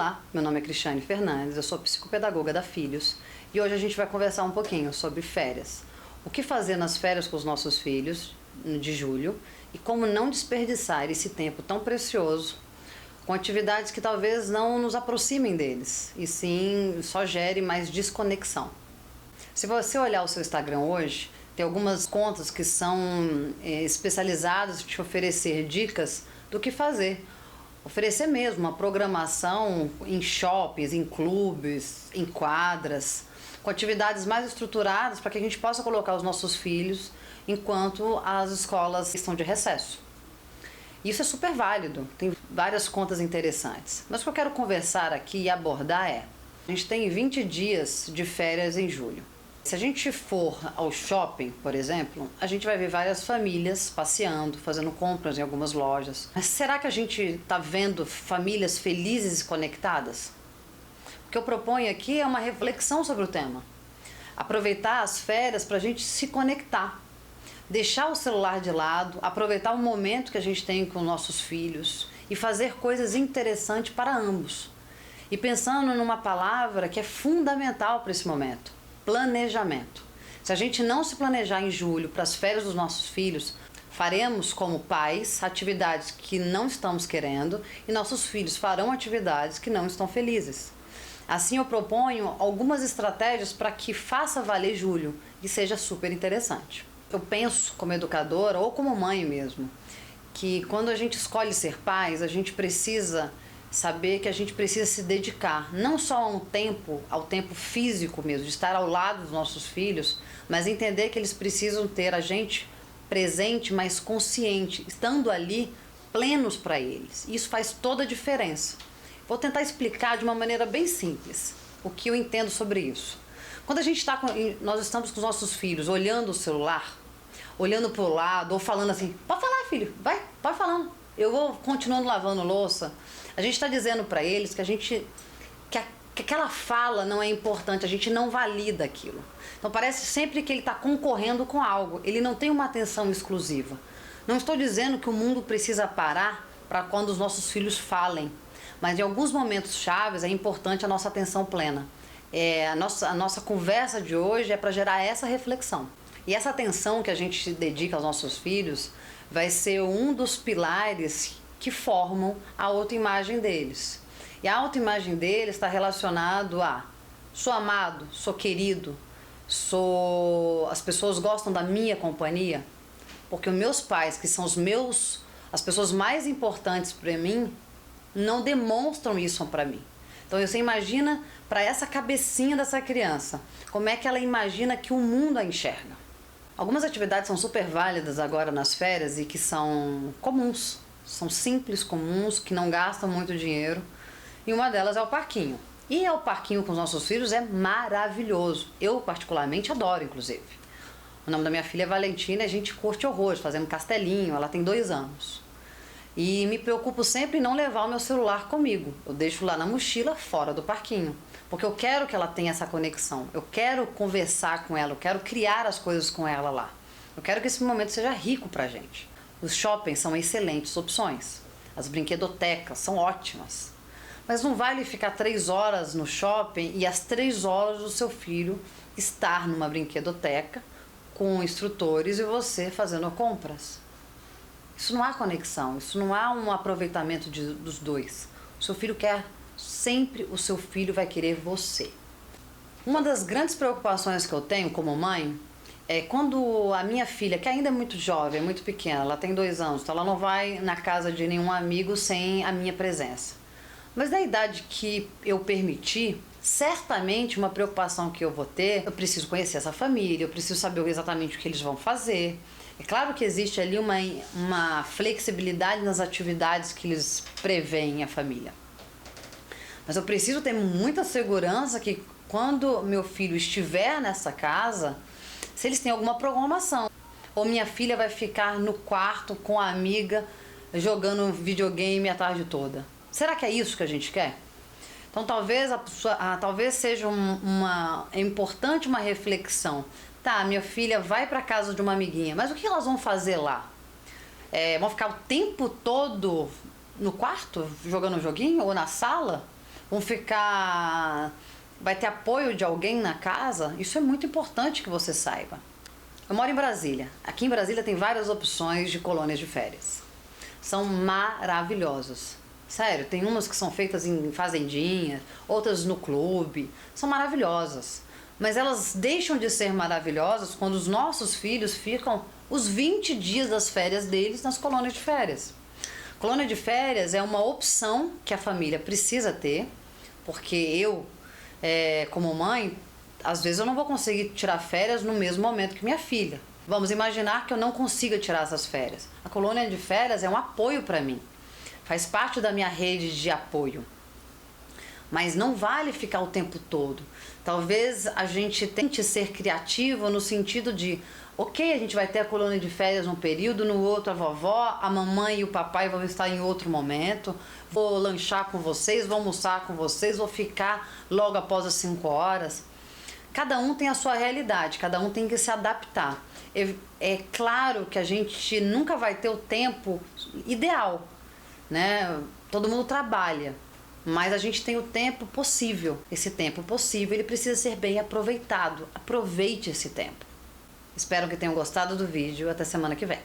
Olá, meu nome é Cristiane Fernandes, eu sou psicopedagoga da Filhos e hoje a gente vai conversar um pouquinho sobre férias. O que fazer nas férias com os nossos filhos de julho e como não desperdiçar esse tempo tão precioso com atividades que talvez não nos aproximem deles e sim só gere mais desconexão. Se você olhar o seu Instagram hoje, tem algumas contas que são especializadas em te oferecer dicas do que fazer. Oferecer mesmo uma programação em shoppings, em clubes, em quadras, com atividades mais estruturadas para que a gente possa colocar os nossos filhos enquanto as escolas estão de recesso. Isso é super válido, tem várias contas interessantes. Mas o que eu quero conversar aqui e abordar a gente tem 20 dias de férias em julho. Se a gente for ao shopping, por exemplo, a gente vai ver várias famílias passeando, fazendo compras em algumas lojas. Mas será que a gente está vendo famílias felizes e conectadas? O que eu proponho aqui é uma reflexão sobre o tema. Aproveitar as férias para a gente se conectar. Deixar o celular de lado, aproveitar o momento que a gente tem com nossos filhos e fazer coisas interessantes para ambos. E pensando numa palavra que é fundamental para esse momento: planejamento. Se a gente não se planejar em julho para as férias dos nossos filhos, faremos como pais atividades que não estamos querendo e nossos filhos farão atividades que não estão felizes. Assim eu proponho algumas estratégias para que faça valer julho e seja super interessante. Eu penso como educadora ou como mãe mesmo, que quando a gente escolhe ser pais, a gente precisa saber que a gente precisa se dedicar não só ao tempo físico mesmo, de estar ao lado dos nossos filhos, mas entender que eles precisam ter a gente presente, mas consciente, estando ali plenos para eles. Isso faz toda a diferença. Vou tentar explicar de uma maneira bem simples o que eu entendo sobre isso. Quando nós estamos com os nossos filhos olhando o celular, olhando para o lado ou falando assim: pode falar, filho, vai falando, eu vou continuando lavando louça. A gente está dizendo para eles que aquela fala não é importante, a gente não valida aquilo. Então parece sempre que ele está concorrendo com algo, ele não tem uma atenção exclusiva. Não estou dizendo que o mundo precisa parar para quando os nossos filhos falem, mas em alguns momentos chaves é importante a nossa atenção plena. A nossa conversa de hoje é para gerar essa reflexão. E essa atenção que a gente dedica aos nossos filhos vai ser um dos pilares que formam a autoimagem deles. E a autoimagem deles está relacionado a: sou amado, sou querido, as pessoas gostam da minha companhia, porque os meus pais, que são as pessoas mais importantes para mim, não demonstram isso para mim. Então você imagina para essa cabecinha dessa criança, como é que ela imagina que o mundo a enxerga. Algumas atividades são super válidas agora nas férias e que são comuns. São simples, comuns, que não gastam muito dinheiro. E uma delas é o parquinho. E o parquinho com os nossos filhos é maravilhoso. Eu particularmente adoro, inclusive. O nome da minha filha é Valentina e a gente curte horrores, fazendo castelinho. Ela tem 2 anos. E me preocupo sempre em não levar o meu celular comigo. Eu deixo lá na mochila, fora do parquinho. Porque eu quero que ela tenha essa conexão. Eu quero conversar com ela, eu quero criar as coisas com ela lá. Eu quero que esse momento seja rico pra gente. Os shoppings são excelentes opções. As brinquedotecas são ótimas. Mas não vale ficar 3 horas no shopping e às 3 horas do seu filho estar numa brinquedoteca com instrutores e você fazendo compras. Isso não há conexão, isso não há um aproveitamento dos dois. O seu filho quer, sempre o seu filho vai querer você. Uma das grandes preocupações que eu tenho como mãe é quando a minha filha, que ainda é muito jovem, é muito pequena, ela tem 2 anos, então ela não vai na casa de nenhum amigo sem a minha presença. Mas na idade que eu permitir, certamente uma preocupação que eu vou ter, eu preciso conhecer essa família, eu preciso saber exatamente o que eles vão fazer. É claro que existe ali uma flexibilidade nas atividades que eles preveem a família. Mas eu preciso ter muita segurança que quando meu filho estiver nessa casa, se eles têm alguma programação, ou minha filha vai ficar no quarto com a amiga jogando videogame a tarde toda. Será que é isso que a gente quer? Então talvez seja é importante uma reflexão. Tá, minha filha vai para casa de uma amiguinha, mas o que elas vão fazer lá? Vão ficar o tempo todo no quarto jogando um joguinho ou na sala? Vão ficar... Vai ter apoio de alguém na casa? Isso é muito importante que você saiba. Eu moro em Brasília. Aqui em Brasília tem várias opções de colônias de férias. São maravilhosas. Sério, tem umas que são feitas em fazendinhas, outras no clube. São maravilhosas. Mas elas deixam de ser maravilhosas quando os nossos filhos ficam os 20 dias das férias deles nas colônias de férias. Colônia de férias é uma opção que a família precisa ter, porque eu, como mãe, às vezes eu não vou conseguir tirar férias no mesmo momento que minha filha. Vamos imaginar que eu não consiga tirar essas férias. A colônia de férias é um apoio para mim. Faz parte da minha rede de apoio. Mas não vale ficar o tempo todo. Talvez a gente tente ser criativo no sentido de, ok, a gente vai ter a colônia de férias num período, no outro a vovó, a mamãe e o papai vão estar em outro momento, vou lanchar com vocês, vou almoçar com vocês, vou ficar logo após as 5 horas. Cada um tem a sua realidade, cada um tem que se adaptar. É claro que a gente nunca vai ter o tempo ideal, né? Todo mundo trabalha, mas a gente tem o tempo possível. Esse tempo possível, ele precisa ser bem aproveitado. Aproveite esse tempo. Espero que tenham gostado do vídeo. Até semana que vem.